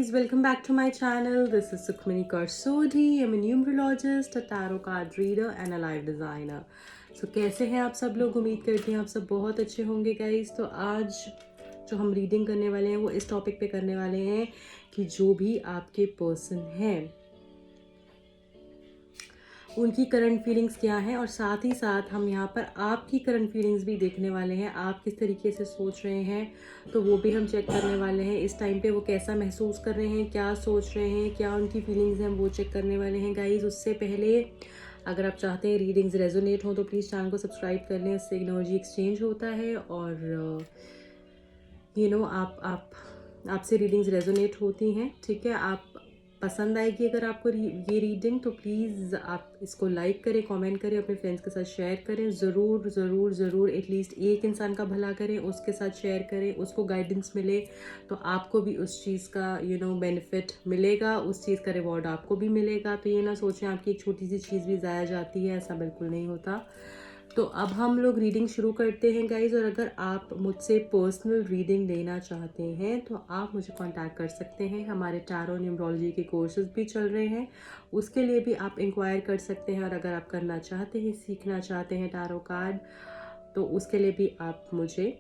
guys, welcome back to my channel. This is Sukhmani Karsodi. I'm a numerologist, a tarot card reader and a life designer. So कैसे हैं आप सब लोग? उम्मीद करती हैं आप सब बहुत अच्छे होंगे गाइस। तो आज जो हम रीडिंग करने वाले हैं वो इस टॉपिक पे करने वाले हैं कि जो भी आपके पर्सन हैं उनकी करंट फीलिंग्स क्या हैं, और साथ ही साथ हम यहाँ पर आपकी करंट फीलिंग्स भी देखने वाले हैं। आप किस तरीके से सोच रहे हैं तो वो भी हम चेक करने वाले हैं। इस टाइम पे वो कैसा महसूस कर रहे हैं, क्या सोच रहे हैं, क्या उनकी फीलिंग्स हैं, वो चेक करने वाले हैं गाइज। उससे पहले अगर आप चाहते हैं रीडिंग्स रेजोनेट हो तो प्लीज़ चैनल को सब्सक्राइब कर लें, इससे एनर्जी एक्सचेंज होता है और आपसे रीडिंग्स रेजोनेट होती हैं। ठीक है, आप पसंद आएगी अगर आपको ये रीडिंग तो प्लीज़ आप इसको लाइक करें, कमेंट करें, अपने फ्रेंड्स के साथ शेयर करें। ज़रूर ज़रूर ज़रूर एटलीस्ट एक इंसान का भला करें, उसके साथ शेयर करें, उसको गाइडेंस मिले तो आपको भी उस चीज़ का बेनिफिट मिलेगा, उस चीज़ का रिवॉर्ड आपको भी मिलेगा। तो ये ना सोचें आपकी एक छोटी सी चीज़ भी ज़ाया जाती है, ऐसा बिल्कुल नहीं होता। तो अब हम लोग रीडिंग शुरू करते हैं गाइज। और अगर आप मुझसे पर्सनल रीडिंग लेना चाहते हैं तो आप मुझे कांटेक्ट कर सकते हैं। हमारे टैरो न्यूमरोलॉजी के कोर्सेज भी चल रहे हैं, उसके लिए भी आप इंक्वायर कर सकते हैं। और अगर आप करना चाहते हैं, सीखना चाहते हैं टैरो कार्ड, तो उसके लिए भी आप मुझे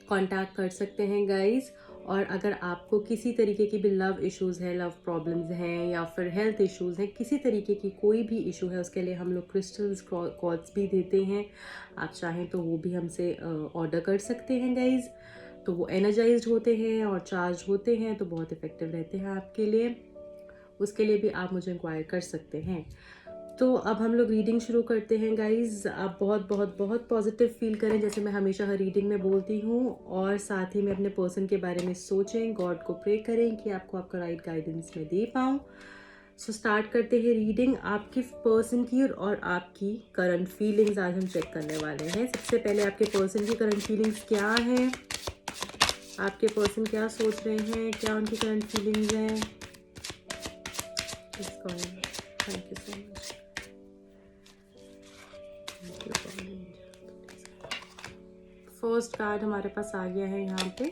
कांटेक्ट कर सकते हैं गाइज। और अगर आपको किसी तरीके की भी लव इश्यूज़ है, लव प्रॉब्लम्स हैं या फिर हेल्थ इश्यूज़ हैं, किसी तरीके की कोई भी इशू है, उसके लिए हम लोग क्रिस्टल्स कॉर्ड्स भी देते हैं। आप चाहें तो वो भी हमसे ऑर्डर कर सकते हैं गाइज। तो वो एनर्जाइज्ड होते हैं और चार्ज होते हैं, तो बहुत इफ़ेक्टिव रहते हैं आपके लिए। उसके लिए भी आप मुझे इंक्वायर कर सकते हैं। तो अब हम लोग रीडिंग शुरू करते हैं गाइज। आप बहुत बहुत बहुत पॉजिटिव फील करें, जैसे मैं हमेशा हर रीडिंग में बोलती हूँ, और साथ ही में अपने पर्सन के बारे में सोचें, गॉड को प्रे करें कि आपको आपका राइट गाइडेंस में दे पाऊँ। सो स्टार्ट करते हैं रीडिंग आपके पर्सन की और आपकी करंट फीलिंग्स आज हम चेक करने वाले हैं। सबसे पहले आपके पर्सन की करंट फीलिंग्स क्या हैं, आपके पर्सन क्या सोच रहे हैं, क्या उनकी करंट फीलिंग्स हैं। Thank you so much. First card हमारे पास आ गया है यहाँ पे,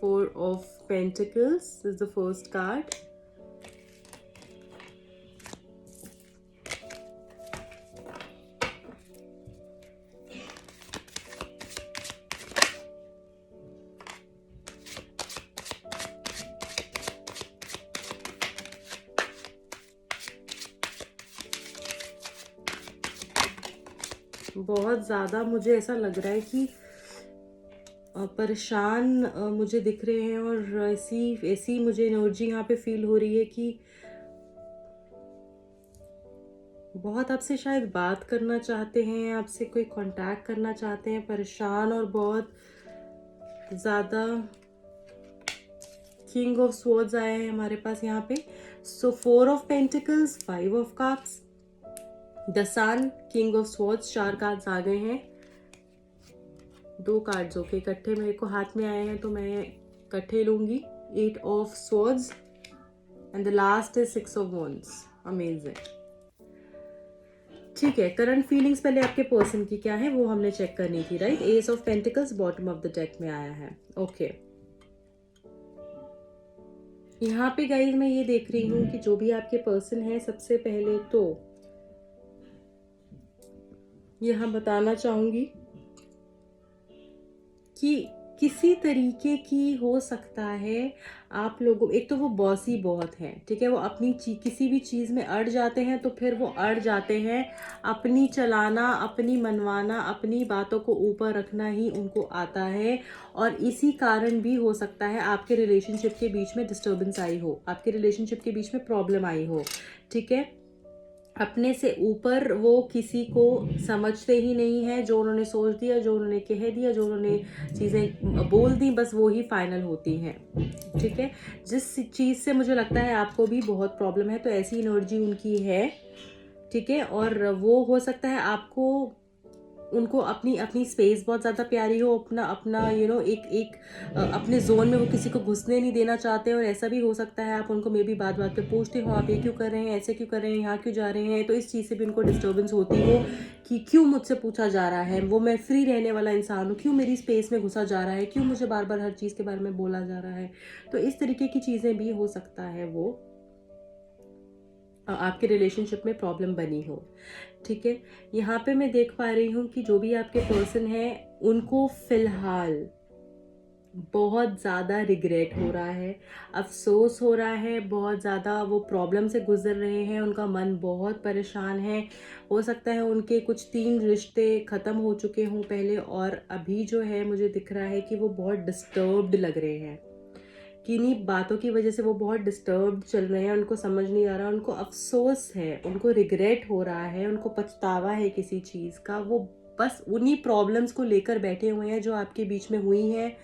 4 of pentacles is the first card. बहुत ज़्यादा मुझे ऐसा लग रहा है कि परेशान मुझे दिख रहे हैं, और ऐसी मुझे एनर्जी यहाँ पे फील हो रही है कि बहुत आपसे शायद बात करना चाहते हैं, आपसे कोई कांटेक्ट करना चाहते हैं, परेशान और बहुत ज़्यादा। किंग ऑफ स्वॉर्ड्स आया है हमारे पास यहाँ पे। So 4 of pentacles, 5 of cups, the sun, king of swords, 4 cards आ गए हैं। 2 कार्ड्स ओके इकट्ठे मेरे को हाथ में आए हैं तो मैं इकट्ठे लूंगी। 8 of swords and the last is 6 of wands. Amazing. ठीक है, करंट फीलिंग्स पहले आपके पर्सन की क्या है वो हमने चेक करनी थी, right. S of pentacles bottom of the deck में आया है। ओके, यहाँ पे गाइज मैं ये देख रही हूँ कि जो भी आपके पर्सन है, सबसे पहले तो यहाँ बताना चाहूंगी कि किसी तरीके की हो सकता है आप लोगों, एक तो वो बॉसी बहुत हैं, ठीक है, वो अपनी किसी भी चीज़ में अड़ जाते हैं तो फिर वो अड़ जाते हैं। अपनी चलाना, अपनी मनवाना, अपनी बातों को ऊपर रखना ही उनको आता है। और इसी कारण भी हो सकता है आपके रिलेशनशिप के बीच में डिस्टर्बेंस आई हो, आपके रिलेशनशिप के बीच में प्रॉब्लम आई हो। ठीक है, अपने से ऊपर वो किसी को समझते ही नहीं है। जो उन्होंने सोच दिया, जो उन्होंने कह दिया, जो उन्होंने चीज़ें बोल दी, बस वो ही फाइनल होती हैं। ठीक है, जिस चीज़ से मुझे लगता है आपको भी बहुत प्रॉब्लम है, तो ऐसी एनर्जी उनकी है। ठीक है, और वो हो सकता है आपको उनको अपनी अपनी स्पेस बहुत ज़्यादा प्यारी हो, अपना अपना एक एक अपने जोन में वो किसी को घुसने नहीं देना चाहते। और ऐसा भी हो सकता है आप उनको मे बी बात बात पे पूछते हो, आप ये क्यों कर रहे हैं, ऐसे क्यों कर रहे हैं, यहाँ क्यों जा रहे हैं, तो इस चीज़ से भी उनको डिस्टर्बेंस होती हो कि क्यों मुझसे पूछा जा रहा है, वो मैं फ्री रहने वाला इंसान हूँ, क्यों मेरी स्पेस में घुसा जा रहा है, क्यों मुझे बार बार हर चीज़ के बारे में बोला जा रहा है। तो इस तरीके की चीज़ें भी हो सकता है वो आपके रिलेशनशिप में प्रॉब्लम बनी हो। ठीक है, यहाँ पे मैं देख पा रही हूँ कि जो भी आपके पर्सन है उनको फिलहाल बहुत ज़्यादा रिग्रेट हो रहा है, अफसोस हो रहा है, बहुत ज़्यादा वो प्रॉब्लम से गुजर रहे हैं, उनका मन बहुत परेशान है। हो सकता है उनके कुछ 3 रिश्ते ख़त्म हो चुके हों पहले, और अभी जो है मुझे दिख रहा है कि वो बहुत डिस्टर्ब्ड लग रहे हैं। किन्हीं बातों की वजह से वो बहुत डिस्टर्ब्ड चल रहे हैं, उनको समझ नहीं आ रहा, उनको अफसोस है, उनको रिग्रेट हो रहा है, उनको पछतावा है किसी चीज़ का। वो बस उन्हीं प्रॉब्लम्स को लेकर बैठे हुए हैं जो आपके बीच में हुई हैं,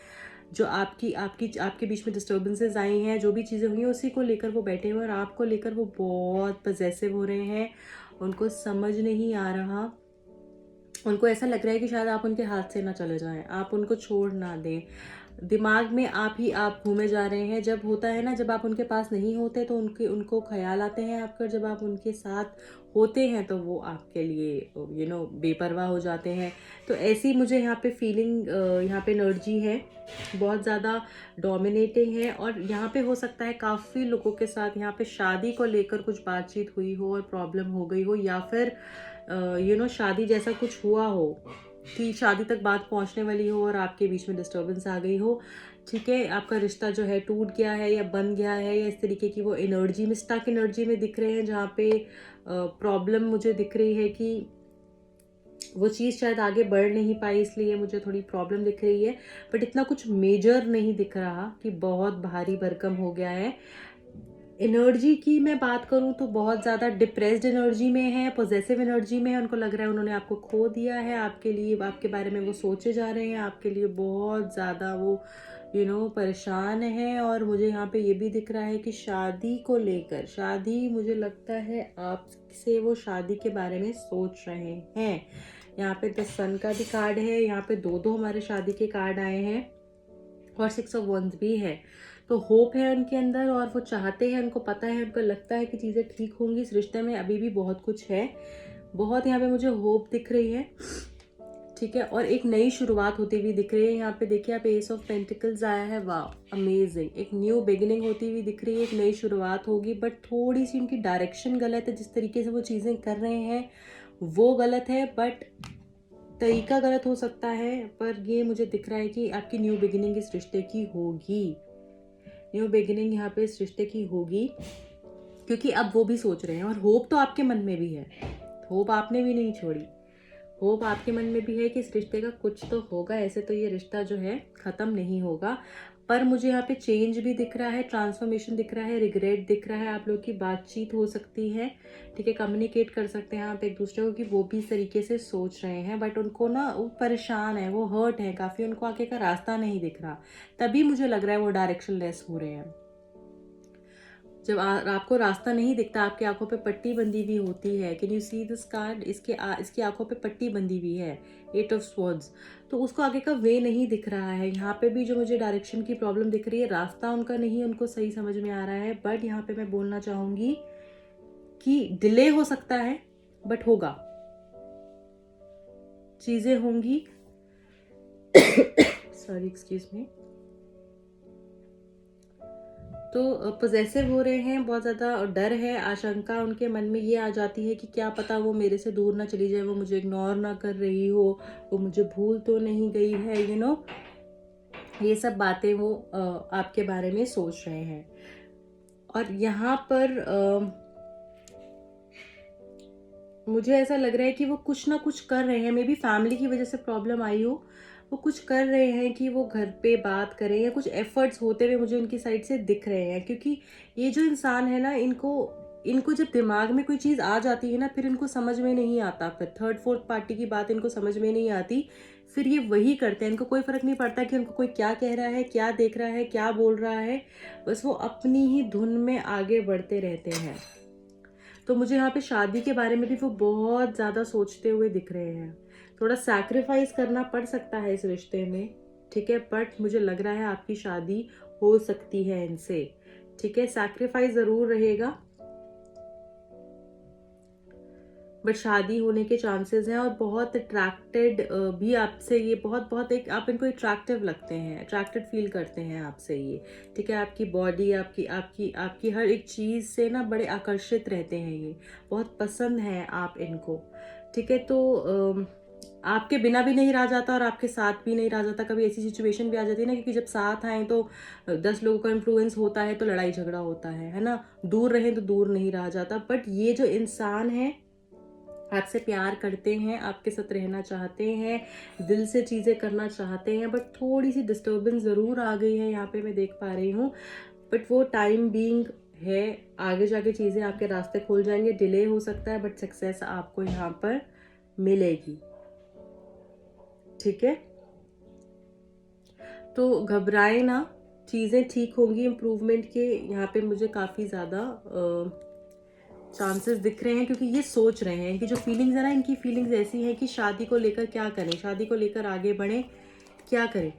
जो आपकी आपकी आपके बीच में डिस्टर्बेंसेस आई हैं, जो भी चीज़ें हुई हैं उसी को लेकर वो बैठे हुए हैं। और आपको लेकर वो बहुत पजेसिव हो रहे हैं, उनको समझ नहीं आ रहा, उनको ऐसा लग रहा है कि शायद आप उनके हाथ से ना चले जाएं, आप उनको छोड़ ना दें। दिमाग में आप ही आप घूमे जा रहे हैं। जब होता है ना, जब आप उनके पास नहीं होते तो उनको ख्याल आते हैं आपके, और जब आप उनके साथ होते हैं तो वो आपके लिए बेपरवाह हो जाते हैं। तो ऐसी मुझे यहाँ पे फीलिंग, यहाँ पे एनर्जी है, बहुत ज़्यादा डोमिनेटिंग है। और यहाँ पे हो सकता है काफ़ी लोगों के साथ यहाँ पे शादी को लेकर कुछ बातचीत हुई हो और प्रॉब्लम हो गई हो, या फिर शादी जैसा कुछ हुआ हो कि शादी तक बात पहुंचने वाली हो और आपके बीच में डिस्टर्बेंस आ गई हो। ठीक है, आपका रिश्ता जो है टूट गया है या बन गया है, या इस तरीके की वो एनर्जी में, स्टक एनर्जी में दिख रहे हैं, जहाँ पे प्रॉब्लम मुझे दिख रही है कि वो चीज़ शायद आगे बढ़ नहीं पाई, इसलिए मुझे थोड़ी प्रॉब्लम दिख रही है। बट इतना कुछ मेजर नहीं दिख रहा कि बहुत भारी भरकम हो गया है। एनर्जी की मैं बात करूं तो बहुत ज़्यादा डिप्रेस्ड एनर्जी में है, पॉजिटिव एनर्जी में है। उनको लग रहा है उन्होंने आपको खो दिया है, आपके लिए, आपके बारे में वो सोचे जा रहे हैं, आपके लिए बहुत ज़्यादा वो परेशान है। और मुझे यहाँ पे ये भी दिख रहा है कि शादी को लेकर, शादी, मुझे लगता है आपसे वो शादी के बारे में सोच रहे हैं। यहाँ पे 10 सन का भी कार्ड है, यहाँ पे 2 हमारे शादी के कार्ड आए हैं, और 6 ऑफ वंस भी है। तो होप है उनके अंदर, और वो चाहते हैं, उनको पता है, उनको लगता है कि चीज़ें ठीक होंगी। इस रिश्ते में अभी भी बहुत कुछ है, बहुत यहाँ पे मुझे होप दिख रही है। ठीक है, और एक नई शुरुआत होती हुई दिख रही है। यहाँ पे देखिए आप एस ऑफ पेंटिकल्स आया है, वाह अमेजिंग, एक न्यू बिगिनिंग होती हुई दिख रही है, एक नई शुरुआत होगी। बट थोड़ी सी उनकी डायरेक्शन गलत है, जिस तरीके से वो चीज़ें कर रहे हैं वो गलत है, बट तरीका गलत हो सकता है। पर ये मुझे दिख रहा है कि आपकी न्यू बिगिनिंग इस रिश्ते की होगी, न्यू बिगिनिंग यहाँ पे इस रिश्ते की होगी, क्योंकि अब वो भी सोच रहे हैं। और होप तो आपके मन में भी है, होप आपने भी नहीं छोड़ी, होप आपके मन में भी है कि इस रिश्ते का कुछ तो होगा। ऐसे तो ये रिश्ता जो है ख़त्म नहीं होगा, पर मुझे यहाँ पे चेंज भी दिख रहा है, ट्रांसफॉर्मेशन दिख रहा है, रिग्रेट दिख रहा है। आप लोग की बातचीत हो सकती है, ठीक है, कम्युनिकेट कर सकते हैं आप एक दूसरे को, कि वो भी इस तरीके से सोच रहे हैं, बट उनको ना वो परेशान है, वो हर्ट है काफ़ी, उनको आगे का रास्ता नहीं दिख रहा। तभी मुझे लग रहा है वो डायरेक्शन लेस हो रहे हैं। जब आपको रास्ता नहीं दिखता, आपकी आंखों पे पट्टी बंधी हुई होती है। Can you see this card, इसकी आंखों पे पट्टी बंधी हुई है, 8 ऑफ स्वॉर्ड्स। तो उसको आगे का वे नहीं दिख रहा है। यहाँ पे भी जो मुझे डायरेक्शन की प्रॉब्लम दिख रही है, रास्ता उनका नहीं उनको सही समझ में आ रहा है। बट यहाँ पे मैं बोलना चाहूंगी कि डिले हो सकता है, बट होगा, चीजें होंगी। Sorry, excuse me. तो पॉजेसिव हो रहे हैं, बहुत ज़्यादा डर है, आशंका उनके मन में ये आ जाती है कि क्या पता वो मेरे से दूर ना चली जाए, वो मुझे इग्नोर ना कर रही हो, वो मुझे भूल तो नहीं गई है, ये सब बातें वो आपके बारे में सोच रहे हैं। और यहाँ पर मुझे ऐसा लग रहा है कि वो कुछ ना कुछ कर रहे हैं, मे बी फैमिली की वजह से प्रॉब्लम आई हो, वो कुछ कर रहे हैं कि वो घर पे बात करें, या कुछ एफर्ट्स होते हुए मुझे उनकी साइड से दिख रहे हैं। क्योंकि ये जो इंसान है ना, इनको जब दिमाग में कोई चीज़ आ जाती है ना, फिर इनको समझ में नहीं आता, फिर थर्ड फोर्थ पार्टी की बात इनको समझ में नहीं आती, फिर ये वही करते हैं। इनको कोई फर्क नहीं पड़ता कि उनको कोई क्या कह रहा है, क्या देख रहा है, क्या बोल रहा है, बस वो अपनी ही धुन में आगे बढ़ते रहते हैं। तो मुझे यहाँ पे शादी के बारे में भी वो बहुत ज़्यादा सोचते हुए दिख रहे हैं। थोड़ा सैक्रिफाइस करना पड़ सकता है इस रिश्ते में, ठीक है, बट मुझे लग रहा है आपकी शादी हो सकती है इनसे, ठीक है। सैक्रिफाइस ज़रूर रहेगा बट शादी होने के चांसेस हैं, और बहुत अट्रैक्टेड भी आपसे ये, बहुत बहुत एक आप इनको अट्रैक्टिव लगते हैं, अट्रैक्टेड फील करते हैं आपसे ये, ठीक है। आपकी बॉडी, आपकी आपकी आपकी हर एक चीज़ से ना बड़े आकर्षित रहते हैं ये, बहुत पसंद हैं आप इनको, ठीक है। तो आपके बिना भी नहीं रहा जाता और आपके साथ भी नहीं रहा जाता। कभी ऐसी सिचुएशन भी आ जाती है ना, क्योंकि जब साथ आए तो 10 लोगों का इन्फ्लुएंस होता है तो लड़ाई झगड़ा होता है ना। दूर रहें तो दूर नहीं रहा जाता, बट ये जो इंसान है आपसे प्यार करते हैं, आपके साथ रहना चाहते हैं, दिल से चीज़ें करना चाहते हैं, बट थोड़ी सी डिस्टर्बेंस ज़रूर आ गई है यहाँ पे, मैं देख पा रही हूँ, बट वो टाइम बीइंग है। आगे जाके चीज़ें आपके रास्ते खुल जाएंगे, डिले हो सकता है बट सक्सेस आपको यहाँ पर मिलेगी, ठीक है। तो घबराए ना, चीज़ें ठीक होंगी। इम्प्रूवमेंट के यहाँ पे मुझे काफ़ी ज़्यादा चांसेस दिख रहे हैं, क्योंकि ये सोच रहे हैं कि जो फीलिंग्स है ना, इनकी फीलिंग्स ऐसी हैं कि शादी को लेकर क्या करें, शादी को लेकर आगे बढ़ें, क्या करें,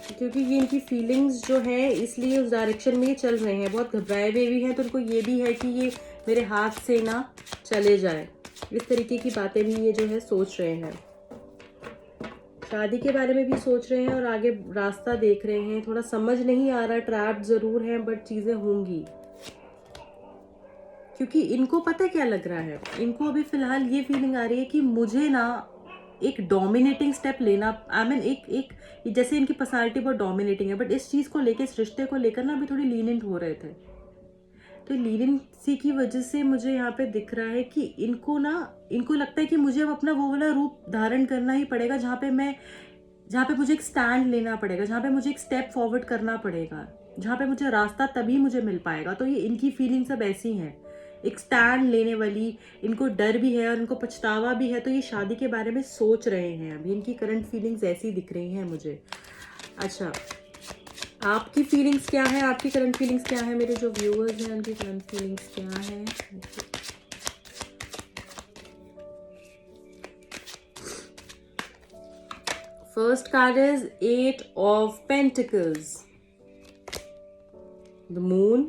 क्योंकि ये इनकी फीलिंग्स जो है इसलिए उस डायरेक्शन में ये चल रहे हैं। बहुत घबराए हुए भी हैं, तो उनको ये भी है कि ये मेरे हाथ से ना चले जाए, इस तरीके की बातें भी ये जो है सोच रहे हैं। शादी के बारे में भी सोच रहे हैं और आगे रास्ता देख रहे हैं। थोड़ा समझ नहीं आ रहा, ट्रैप जरूर है बट चीजें होंगी, क्योंकि इनको पता क्या लग रहा है, इनको अभी फिलहाल ये फीलिंग आ रही है कि मुझे ना एक डोमिनेटिंग स्टेप लेना, आई मीन एक जैसे इनकी पर्सनालिटी बहुत डोमिनेटिंग है, बट इस चीज को लेकर, इस रिश्ते को लेकर ना अभी थोड़ी लीनियंट हो रहे थे। तो लीनियंसी की वजह से मुझे यहाँ पे दिख रहा है कि इनको लगता है कि मुझे अब अपना वो वाला रूप धारण करना ही पड़ेगा, जहाँ पे मुझे एक स्टैंड लेना पड़ेगा, जहाँ पे मुझे एक स्टेप फॉरवर्ड करना पड़ेगा, जहाँ पे मुझे रास्ता तभी मुझे मिल पाएगा। तो ये इनकी फीलिंग सब ऐसी हैं, एक स्टैंड लेने वाली। इनको डर भी है और इनको पछतावा भी है, तो ये शादी के बारे में सोच रहे हैं। अभी इनकी करंट फीलिंग्स ऐसी दिख रही हैं मुझे। अच्छा, आपकी फीलिंग्स क्या है, आपकी करंट फीलिंग्स क्या है, मेरे जो व्यूअर्स हैं उनकी करंट फीलिंग्स क्या है। First card is 8 of Pentacles, the Moon,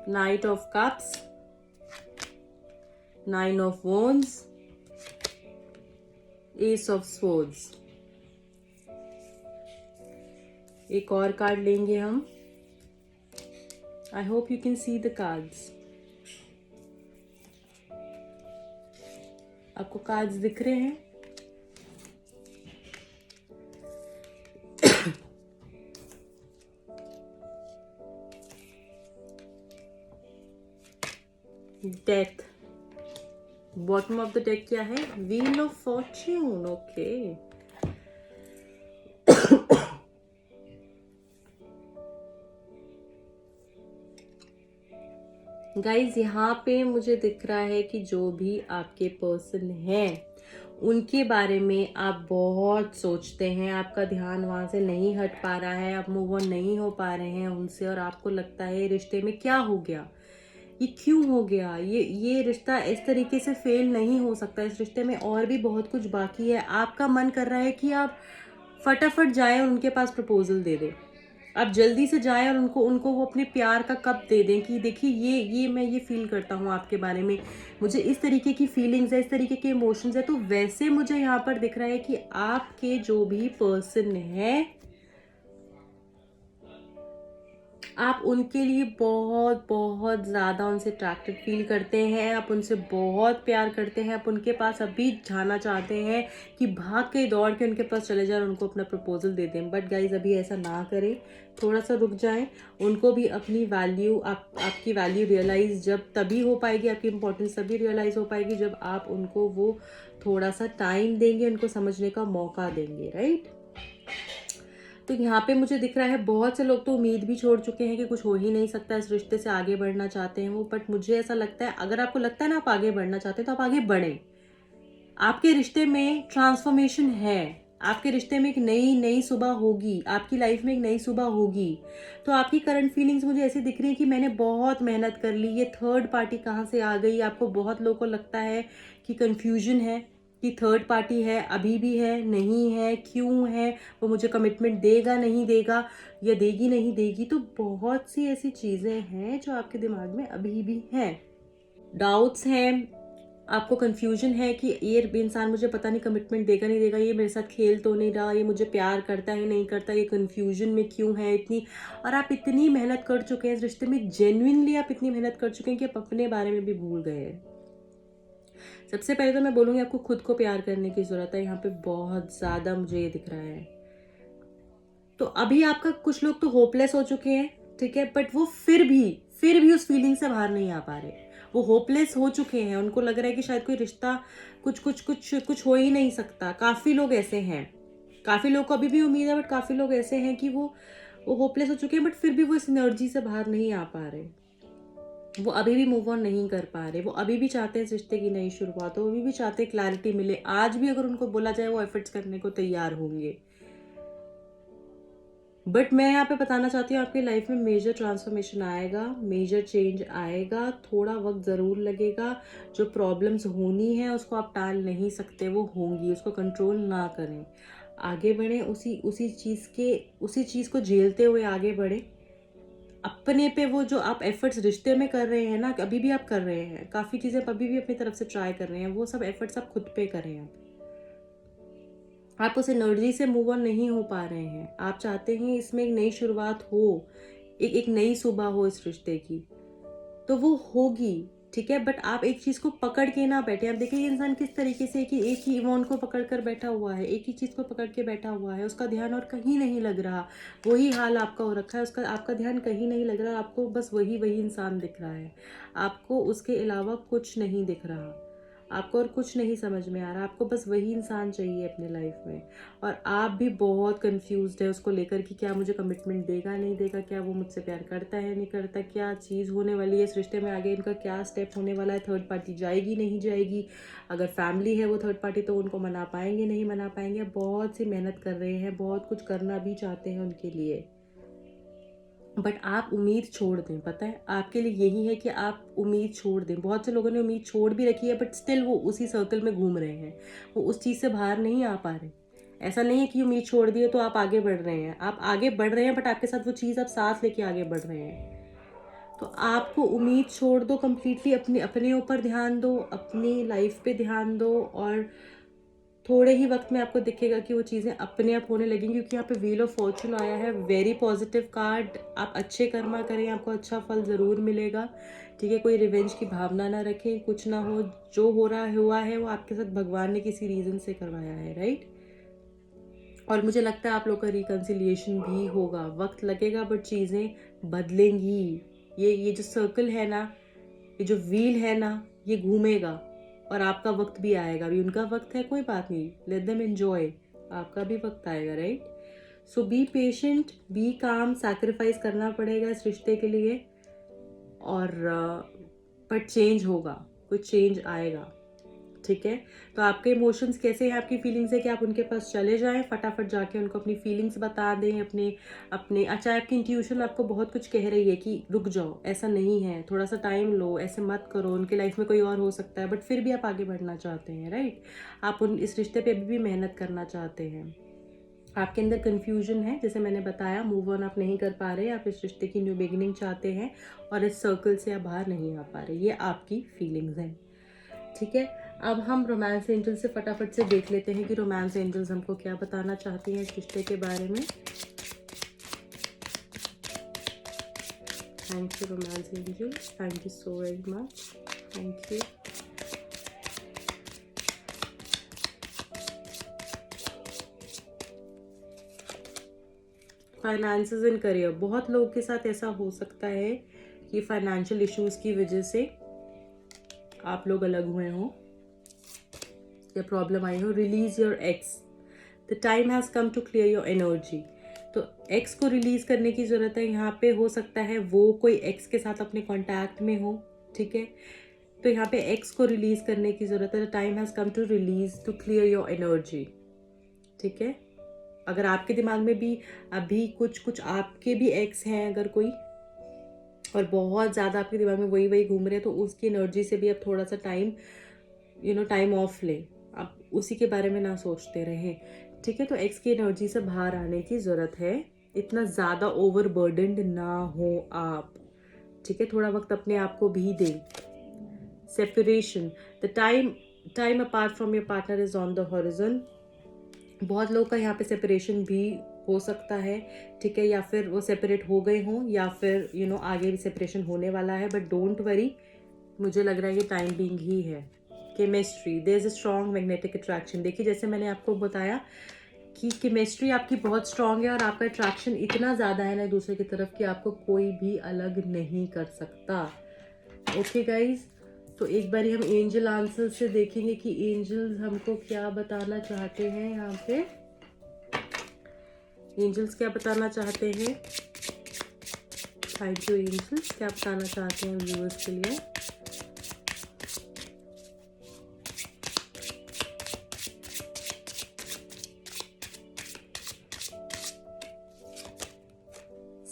Knight of Cups, 9 of Wands, Ace of Swords। एक और कार्ड लेंगे हम। I hope you can see the cards। आपको कार्ड्स दिख रहे हैं? Death, bottom of the deck क्या है, wheel of Fortune. Okay, guys यहाँ पे मुझे दिख रहा है कि जो भी आपके पर्सन हैं उनके बारे में आप बहुत सोचते हैं, आपका ध्यान वहां से नहीं हट पा रहा है, आप मूव ऑन नहीं हो पा रहे हैं उनसे, और आपको लगता है रिश्ते में क्या हो गया, ये क्यों हो गया, ये रिश्ता इस तरीके से फेल नहीं हो सकता, इस रिश्ते में और भी बहुत कुछ बाकी है। आपका मन कर रहा है कि आप फटाफट जाएं और उनके पास प्रपोजल दे दें, आप जल्दी से जाएं और उनको वो अपने प्यार का कप दे दें कि देखिए ये मैं ये फील करता हूँ आपके बारे में, मुझे इस तरीके की फीलिंग्स है, इस तरीके के इमोशंस है। तो वैसे मुझे यहाँ पर दिख रहा है कि आपके जो भी पर्सन है, आप उनके लिए बहुत बहुत ज़्यादा उनसे अट्रैक्टेड फील करते हैं, आप उनसे बहुत प्यार करते हैं, आप उनके पास अभी जाना चाहते हैं कि भाग के दौड़ के उनके पास चले जाए और उनको अपना प्रपोजल दे दें। बट गाइज अभी ऐसा ना करें, थोड़ा सा रुक जाएं। उनको भी अपनी वैल्यू, आपकी वैल्यू रियलाइज़ जब तभी हो पाएगी, आपकी इंपॉर्टेंस तभी रियलाइज़ हो पाएगी जब आप उनको वो थोड़ा सा टाइम देंगे, उनको समझने का मौका देंगे, राइट। तो यहाँ पे मुझे दिख रहा है बहुत से लोग तो उम्मीद भी छोड़ चुके हैं कि कुछ हो ही नहीं सकता, इस रिश्ते से आगे बढ़ना चाहते हैं वो। बट मुझे ऐसा लगता है, अगर आपको लगता है ना आप आगे बढ़ना चाहते हैं तो आप आगे बढ़ें। आपके रिश्ते में ट्रांसफॉर्मेशन है, आपके रिश्ते में एक नई नई सुबह होगी, आपकी लाइफ में एक नई सुबह होगी। तो आपकी करंट फीलिंग्स मुझे ऐसी दिख रही है कि मैंने बहुत मेहनत कर ली, ये थर्ड पार्टी कहाँ से आ गई। आपको बहुत लोगों को लगता है कि कंफ्यूजन है कि थर्ड पार्टी है, अभी भी है, नहीं है, क्यों है, वो मुझे कमिटमेंट देगा नहीं देगा, या देगी नहीं देगी। तो बहुत सी ऐसी चीज़ें हैं जो आपके दिमाग में अभी भी हैं, डाउट्स हैं, आपको कंफ्यूजन है कि ये इंसान मुझे पता नहीं कमिटमेंट देगा नहीं देगा, ये मेरे साथ खेल तो नहीं रहा, ये मुझे प्यार करता है नहीं करता, ये कंफ्यूजन में क्यों है इतनी। और आप इतनी मेहनत कर चुके हैं इस रिश्ते में, जेन्युइनली आप इतनी मेहनत कर चुके हैं कि आप अपने बारे में भी भूल गए हैं। सबसे पहले तो मैं बोलूँगी आपको खुद को प्यार करने की ज़रूरत है, यहाँ पे बहुत ज़्यादा मुझे ये दिख रहा है। तो अभी आपका कुछ लोग तो होपलेस हो चुके हैं, ठीक है, बट वो फिर भी उस फीलिंग से बाहर नहीं आ पा रहे। वो होपलेस हो चुके हैं, उनको लग रहा है कि शायद कोई रिश्ता कुछ कुछ कुछ कुछ हो ही नहीं सकता। काफ़ी लोग ऐसे हैं, काफ़ी लोग को अभी भी उम्मीद है, बट काफ़ी लोग ऐसे हैं कि वो होपलेस हो चुके हैं, बट फिर भी वो इस एनर्जी से बाहर नहीं आ पा रहे। वो अभी भी मूव ऑन नहीं कर पा रहे, वो अभी भी चाहते हैं इस रिश्ते की नई शुरुआत हो, वो अभी भी चाहते हैं क्लैरिटी मिले। आज भी अगर उनको बोला जाए वो एफर्ट्स करने को तैयार होंगे। बट मैं यहाँ पे बताना चाहती हूँ आपकी लाइफ में मेजर ट्रांसफॉर्मेशन आएगा, मेजर चेंज आएगा, थोड़ा वक्त ज़रूर लगेगा। जो प्रॉब्लम्स होनी है उसको आप टाल नहीं सकते, वो होंगी, उसको कंट्रोल ना करें, आगे बढ़ें, उसी चीज़ को झेलते हुए आगे बढ़ें। अपने पे वो जो आप एफर्ट्स रिश्ते में कर रहे हैं ना, अभी भी आप कर रहे हैं, काफ़ी चीज़ें अभी भी अपनी तरफ से ट्राई कर रहे हैं, वो सब एफर्ट्स आप खुद पे करें। आप उस एनर्जी से मूव ऑन नहीं हो पा रहे हैं, आप चाहते हैं इसमें एक नई शुरुआत हो, एक नई सुबह हो इस रिश्ते की, तो वो होगी, ठीक है। बट आप एक चीज़ को पकड़ के ना बैठे। आप देखिए इंसान किस तरीके से कि एक ही इमोन को पकड़ कर बैठा हुआ है, एक ही चीज़ को पकड़ के बैठा हुआ है, उसका ध्यान और कहीं नहीं लग रहा। वही हाल आपका हो रखा है, उसका आपका ध्यान कहीं नहीं लग रहा, आपको बस वही इंसान दिख रहा है, आपको उसके अलावा कुछ नहीं दिख रहा, आपको और कुछ नहीं समझ में आ रहा, आपको बस वही इंसान चाहिए अपने लाइफ में। और आप भी बहुत कंफ्यूज्ड है उसको लेकर कि क्या मुझे कमिटमेंट देगा नहीं देगा, क्या वो मुझसे प्यार करता है नहीं करता, क्या चीज़ होने वाली है इस रिश्ते में, आगे इनका क्या स्टेप होने वाला है, थर्ड पार्टी जाएगी नहीं जाएगी, अगर फैमिली है वो थर्ड पार्टी तो उनको मना पाएंगे नहीं मना पाएंगे। बहुत सी मेहनत कर रहे हैं, बहुत कुछ करना भी चाहते हैं उनके लिए, बट आप उम्मीद छोड़ दें। पता है आपके लिए यही है कि आप उम्मीद छोड़ दें। बहुत से लोगों ने उम्मीद छोड़ भी रखी है, बट स्टिल वो उसी सर्कल में घूम रहे हैं, वो उस चीज़ से बाहर नहीं आ पा रहे। ऐसा नहीं है कि उम्मीद छोड़ दी है तो आप आगे बढ़ रहे हैं, आप आगे बढ़ रहे हैं, बट आपके साथ वो चीज़ आप साथ लेके आगे बढ़ रहे हैं। तो आपको उम्मीद छोड़ दो कंप्लीटली, अपने ऊपर ध्यान दो, अपनी लाइफ पे ध्यान दो, और थोड़े ही वक्त में आपको दिखेगा कि वो चीज़ें अपने आप होने लगेंगी। क्योंकि यहाँ पे व्हील ऑफ फॉर्चून आया है, वेरी पॉजिटिव कार्ड। आप अच्छे कर्मा करें, आपको अच्छा फल ज़रूर मिलेगा, ठीक है। कोई रिवेंज की भावना ना रखें, कुछ ना हो, जो हो रहा हुआ है वो आपके साथ भगवान ने किसी रीज़न से करवाया है, राइट। और मुझे लगता है आप लोग का रिकन्सिलिएशन भी होगा, वक्त लगेगा बट चीज़ें बदलेंगी। ये जो सर्कल है ना, ये जो व्हील है ना, ये घूमेगा, और आपका वक्त भी आएगा। अभी उनका वक्त है, कोई बात नहीं, लेट देम एंजॉय, आपका भी वक्त आएगा, right. So be patient, be calm, sacrifice करना पड़ेगा इस रिश्ते के लिए, और बट चेंज होगा, कुछ चेंज आएगा, ठीक है। तो आपके इमोशंस कैसे हैं, आपकी फीलिंग्स है कि आप उनके पास चले जाएं, फटाफट जाके उनको अपनी फीलिंग्स बता दें, अपने अपने अच्छा, आपकी इंट्यूशन आपको बहुत कुछ कह रही है कि रुक जाओ, ऐसा नहीं है, थोड़ा सा टाइम लो, ऐसे मत करो, उनके लाइफ में कोई और हो सकता है, बट फिर भी आप आगे बढ़ना चाहते हैं, राइट। आप इस रिश्ते पे अभी भी मेहनत करना चाहते हैं, आपके अंदर कन्फ्यूजन है, जैसे मैंने बताया, मूव ऑन आप नहीं कर पा रहे, आप इस रिश्ते की न्यू बिगिनिंग चाहते हैं, और इस सर्कल से आप बाहर नहीं आ पा रहे, ये आपकी फीलिंग्स हैं, ठीक है। अब हम रोमांस एंजल से फटाफट से देख लेते हैं कि रोमांस एंजल्स हमको क्या बताना चाहती हैं इस रिश्ते के बारे में। Thank you romance angel, thank you so very much, thank you. Finances and career, बहुत लोगों के साथ ऐसा हो सकता है कि फाइनेंशियल इश्यूज की वजह से आप लोग अलग हुए हों या प्रॉब्लम आई हो। Release your ex, the time has come to clear your energy. तो एक्स को रिलीज करने की ज़रूरत है यहाँ पे। हो सकता है वो कोई एक्स के साथ अपने कॉन्टैक्ट में हो, ठीक है। तो यहाँ पे एक्स को रिलीज करने की ज़रूरत है, the time has come to release to clear your energy, ठीक है। अगर आपके दिमाग में भी अभी कुछ आपके भी एक्स हैं अगर कोई, और बहुत ज़्यादा आपके दिमाग में वही वही घूम रहे हैं, तो उसकी एनर्जी से भी आप थोड़ा सा टाइम ऑफ लें। आप उसी के बारे में ना सोचते रहें, ठीक है। तो एक्स की एनर्जी से बाहर आने की ज़रूरत है, इतना ज़्यादा ओवरबर्डनड ना हो आप, ठीक है। थोड़ा वक्त अपने आप को भी दें। Separation, the time apart from your partner is on the horizon. बहुत लोगों का यहाँ पे सेपरेशन भी हो सकता है, ठीक है, या फिर वो सेपरेट हो गए हों, या फिर आगे भी सेपरेशन होने वाला है, बट डोंट वरी, मुझे लग रहा है ये टाइम बीइंग ही है। Chemistry, there is a strong magnetic attraction. देखिए, जैसे मैंने आपको बताया कि केमिस्ट्री आपकी बहुत स्ट्रॉन्ग है और आपका अट्रैक्शन इतना ज़्यादा है ना एक दूसरे की तरफ कि आपको कोई भी अलग नहीं कर सकता। ओके गाइज, तो एक बार हम एंजल आंसर से देखेंगे कि एंजल्स हमको क्या बताना चाहते हैं। यहाँ पे एंजल्स क्या बताना चाहते हैं। थैंक यू एंजल्स, क्या बताना चाहते हैं व्यूअर्स के लिए।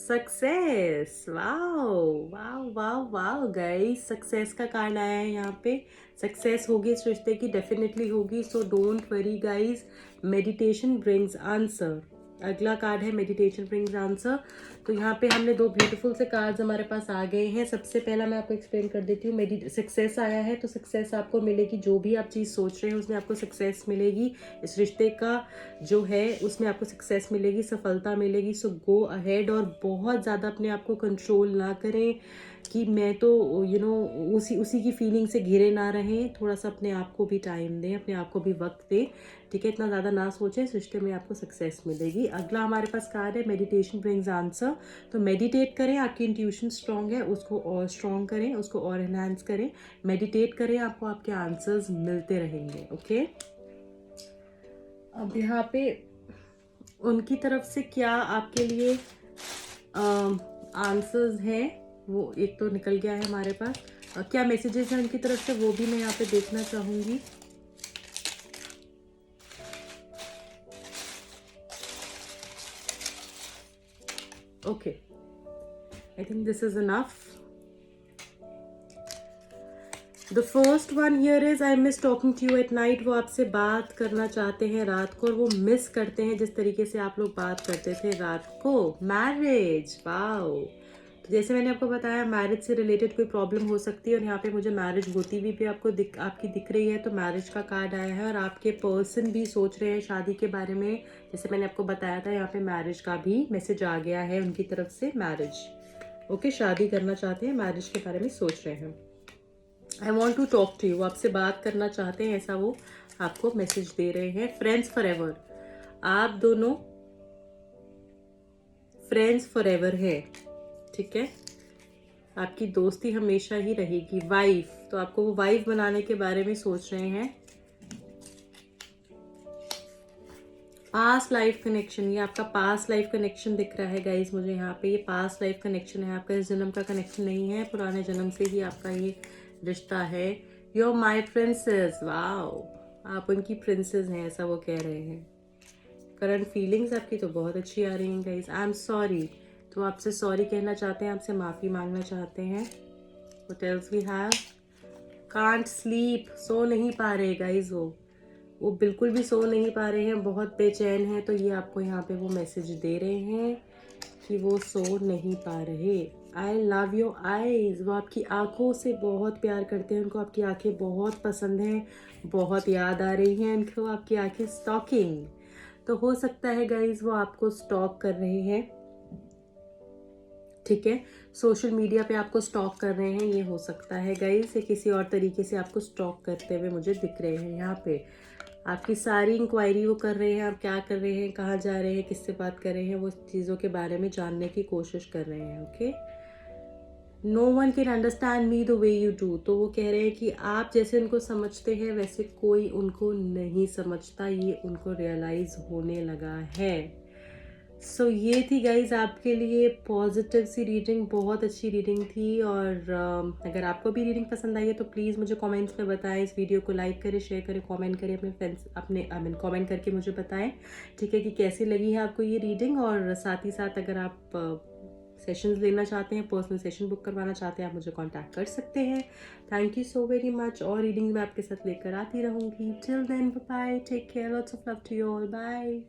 Success, wow wow wow wow guys, success का कार्ड आया है यहाँ पे। सक्सेस होगी इस रिश्ते की, डेफिनेटली होगी, so don't worry guys. Meditation brings answer, अगला कार्ड है मेडिटेशन ब्रिंग्स आंसर। तो यहाँ पे हमने दो ब्यूटीफुल से कार्ड्स हमारे पास आ गए हैं। सबसे पहला मैं आपको एक्सप्लेन कर देती हूँ। सक्सेस आया है, तो सक्सेस आपको मिलेगी, जो भी आप चीज़ सोच रहे हैं उसमें आपको सक्सेस मिलेगी। इस रिश्ते का जो है उसमें आपको सक्सेस मिलेगी, सफलता मिलेगी। सो गो अहेड, और बहुत ज़्यादा अपने आप को कंट्रोल ना करें कि मैं तो उसी की फीलिंग से घिरे ना रहें। थोड़ा सा अपने आप को भी टाइम दें, अपने आप को भी वक्त दें, ठीक है। इतना ज़्यादा ना सोचें, इस रिश्ते में आपको सक्सेस मिलेगी। अगला हमारे पास कार्ड है मेडिटेशन ब्रिंग्स आंसर। तो मेडिटेट करें, आपकी इंट्यूशन स्ट्रांग है उसको और स्ट्रांग करें, उसको और एनहांस करें। मेडिटेट करें, आपको आपके आंसर्स मिलते रहेंगे। ओके, अब यहाँ पे उनकी तरफ से क्या आपके लिए आंसर्स हैं, वो एक तो निकल गया है हमारे पास। क्या मैसेजेस हैं उनकी तरफ से, वो भी मैं यहाँ पे देखना चाहूँगी। Okay, I think this is enough. The first one here is I miss talking to you at night. वो आपसे बात करना चाहते हैं रात को, और वो मिस करते हैं जिस तरीके से आप लोग बात करते थे रात को। Marriage, wow. तो जैसे मैंने आपको बताया, मैरिज से रिलेटेड कोई प्रॉब्लम हो सकती है, और यहाँ पे मुझे मैरिज होती भी आपको आपकी दिख रही है। तो मैरिज का कार्ड आया है, और आपके पर्सन भी सोच रहे हैं शादी के बारे में। जैसे मैंने आपको बताया था, यहाँ पे मैरिज का भी मैसेज आ गया है उनकी तरफ से। मैरिज, ओके, शादी करना चाहते हैं, मैरिज के बारे में सोच रहे हैं। I want to talk to you, आपसे बात करना चाहते हैं, ऐसा वो आपको मैसेज दे रहे हैं। फ्रेंड्स फॉर एवर, आप दोनों फ्रेंड्स फॉर एवर है, ठीक है। आपकी दोस्ती हमेशा ही रहेगी। वाइफ, तो आपको वो वाइफ बनाने के बारे में सोच रहे हैं। पास्ट लाइफ कनेक्शन, ये आपका पास्ट लाइफ कनेक्शन दिख रहा है गाइज मुझे यहाँ पे। ये पास्ट लाइफ कनेक्शन है आपका, इस जन्म का कनेक्शन नहीं है, पुराने जन्म से ही आपका ये रिश्ता है। योर माई प्रिंसेस, वाओ, आप उनकी प्रिंसेस हैं, ऐसा वो कह रहे हैं। करंट फीलिंग्स आपकी तो बहुत अच्छी आ रही हैं गाइज। आई एम सॉरी, तो आपसे सॉरी कहना चाहते हैं, आपसे माफ़ी मांगना चाहते हैं। What else we have, can't sleep, सो नहीं पा रहे गाइज। वो बिल्कुल भी सो नहीं पा रहे हैं, बहुत बेचैन हैं। तो ये आपको यहाँ पे वो मैसेज दे रहे हैं कि वो सो नहीं पा रहे। आई लव योर आईज, वो आपकी आंखों से बहुत प्यार करते हैं, उनको आपकी आंखें बहुत पसंद हैं, बहुत याद आ रही हैं उनको आपकी आंखें। स्टॉकिंग, तो हो सकता है गाइज वो आपको स्टॉक कर रहे हैं, ठीक है। सोशल मीडिया पे आपको स्टॉक कर रहे हैं, ये हो सकता है गाइज, या किसी और तरीके से आपको स्टॉक करते हुए मुझे दिख रहे हैं। यहाँ पे आपकी सारी इंक्वायरी वो कर रहे हैं, आप क्या कर रहे हैं, कहाँ जा रहे हैं, किससे बात कर रहे हैं, वो चीज़ों के बारे में जानने की कोशिश कर रहे हैं। Okay, no one can understand me the way you do, तो वो कह रहे हैं कि आप जैसे उनको समझते हैं वैसे कोई उनको नहीं समझता, ये उनको रियलाइज होने लगा है। सो ये थी गाइज़ आपके लिए पॉजिटिव सी रीडिंग, बहुत अच्छी रीडिंग थी। और अगर आपको भी रीडिंग पसंद आई है तो प्लीज़ मुझे कमेंट्स में बताएं। इस वीडियो को लाइक करें, शेयर करें, कमेंट करें, अपने फ्रेंड्स अपने आई मीन कमेंट करके मुझे बताएं, ठीक है, कि कैसी लगी है आपको ये रीडिंग। और साथ ही साथ अगर आप सेशंस लेना चाहते हैं, पर्सनल सेशन बुक करवाना चाहते हैं, आप मुझे कॉन्टैक्ट कर सकते हैं। Thank you so very much. और रीडिंग मैं आपके साथ लेकर आती रहूँगी। Till then bye, take care, lots of love to you all, bye.